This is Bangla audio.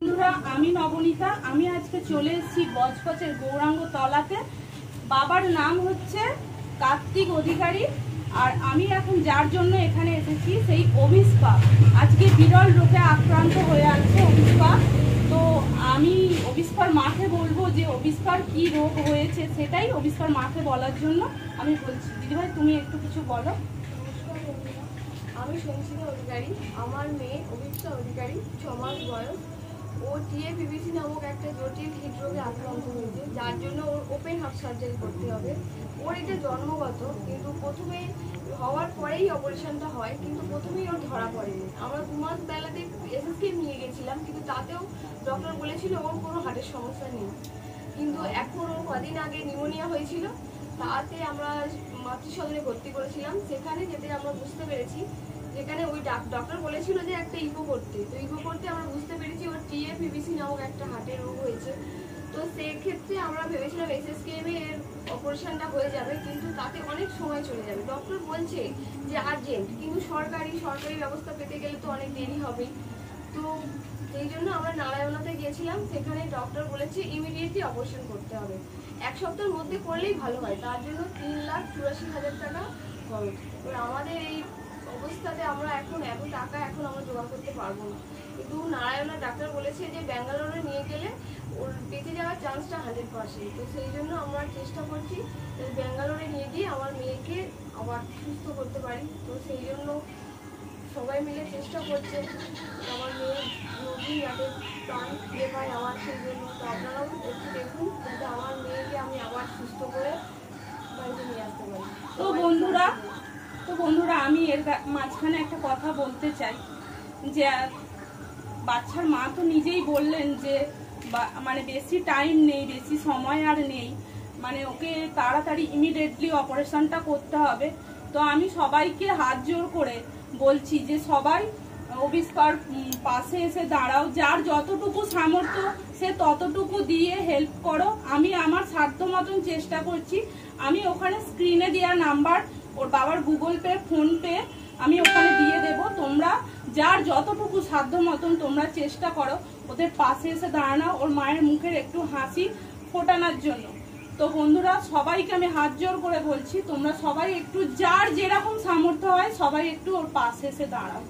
বন্ধুরা, আমি নবনীতা। আমি আজকে চলে এসেছি বজবজের গৌরাঙ্গ তলাতে। বাবার নাম হচ্ছে কার্তিক অধিকারী। আর আমি এখন যার জন্য এখানে এসেছি সেই অভিস্পা আজকে বিরল রোগে আক্রান্ত হয়ে আছে অভিস্পা। তো আমি অভিস্পার মাকে বলবো যে অভিস্পার কি রোগ হয়েছে, সেটাই অভিস্পার মাকে বলার জন্য আমি বলছি। দিদিভাই, তুমি একটু কিছু বলো। আমি সংসিতা অধিকারী। আমার মেয়ে অভিপ্সা অধিকারী, 6 মাস বয়স। ও টিএপিভিসি নামক একটা জটিল হৃদরোগে আক্রান্ত হয়েছে, যার জন্য ওর ওপেন হার্ট সার্জারি করতে হবে। ওর এটা জন্মগত, কিন্তু প্রথমে হওয়ার পরেই অপারেশনটা হয়, কিন্তু প্রথমেই ওর ধরা পড়েনি। আমরা 2 মাস বেলাতে এসএসকে নিয়ে গেছিলাম, কিন্তু তাতেও ডক্টর বলেছিল ওর কোনো হার্টের সমস্যা নেই। কিন্তু এখন ওর কদিন আগে নিউমোনিয়া হয়েছিল, তাতে আমরা মাতৃসদনে ভর্তি করেছিলাম। সেখানে যেতে আমরা বুঝতে পেরেছি, যেখানে ওই ডক্টর বলেছিল যে একটা ইকো করতে, তো ইকো করতে আমরা বুঝতে পেরেছি ওর টিএপিভিসি নামক একটা হার্টের রোগ হয়েছে। তো সেক্ষেত্রে আমরা ভেবেছিলাম এসএসকেএমে এর অপারেশনটা হয়ে যাবে, কিন্তু তাতে অনেক সময় চলে যাবে। ডক্টর বলছে যে আর্জেন্ট, কিন্তু সরকারি ব্যবস্থা পেতে গেলে তো অনেক দেরি হবে। তো সেই জন্য আমরা নারায়ণাতে গিয়েছিলাম। সেখানে ডক্টর বলেছে ইমিডিয়েটলি অপারেশন করতে হবে, 1 সপ্তাহের মধ্যে করলেই ভালো হয়। তার জন্য 3,84,000 টাকা খরচ। এবার আমাদের এই অবস্থাতে আমরা এখন এত টাকা আমরা জোগাড় করতে পারবো না। কিন্তু নারায়ণা ডাক্তার বলেছে যে ব্যাঙ্গালোরে নিয়ে গেলে ওর বেঁচে যাওয়ার চান্সটা 100%। তো সেই জন্য আমরা চেষ্টা করছি ব্যাঙ্গালোরে নিয়ে গিয়ে আমার মেয়েকে আবার সুস্থ করতে পারি। তো সেই জন্য সবাই মিলে চেষ্টা করছে আমার মেয়ে নতুন যাতে প্রাণ ফিরে পায় আমার। সেই জন্য তো আপনারাও একটু দেখুন যাতে আমার মেয়েকে আমি আবার সুস্থ করে বাড়িতে নিয়ে আসতে পারি। তো বন্ধুরা আমি এর মাঝখানে একটা কথা বলতে চাই যে বাচ্চার মা তো নিজেই বললেন যে মানে বেশি টাইম নেই, বেশি সময় আর নেই, মানে ওকে তাড়াতাড়ি ইমিডিয়েটলি অপারেশনটা করতে হবে। তো আমি সবাইকে হাত জোর করে বলছি যে সবাই অভিস্পার পাশে এসে দাঁড়াও, যার যতটুকু সামর্থ্য সে ততটুকু দিয়ে হেল্প করো। আমি আমার সাধ্য মতন চেষ্টা করছি। আমি ওখানে স্ক্রিনে দেওয়া নাম্বার, ওর বাবার গুগল পে, ফোন পে আমি ওখানে দিয়ে দেব। তোমরা যার যতটুকু সাধ্য মতন তোমরা চেষ্টা করো ওদের পাশে এসে দাঁড়ানো, ওর মায়ের মুখের একটু হাসি ফোটানোর জন্য। তো বন্ধুরা, সবাইকে আমি হাত জোর করে বলছি তোমরা সবাই একটু যার যেরকম সামর্থ্য হয় সবাই একটু ওর পাশে এসে দাঁড়াও।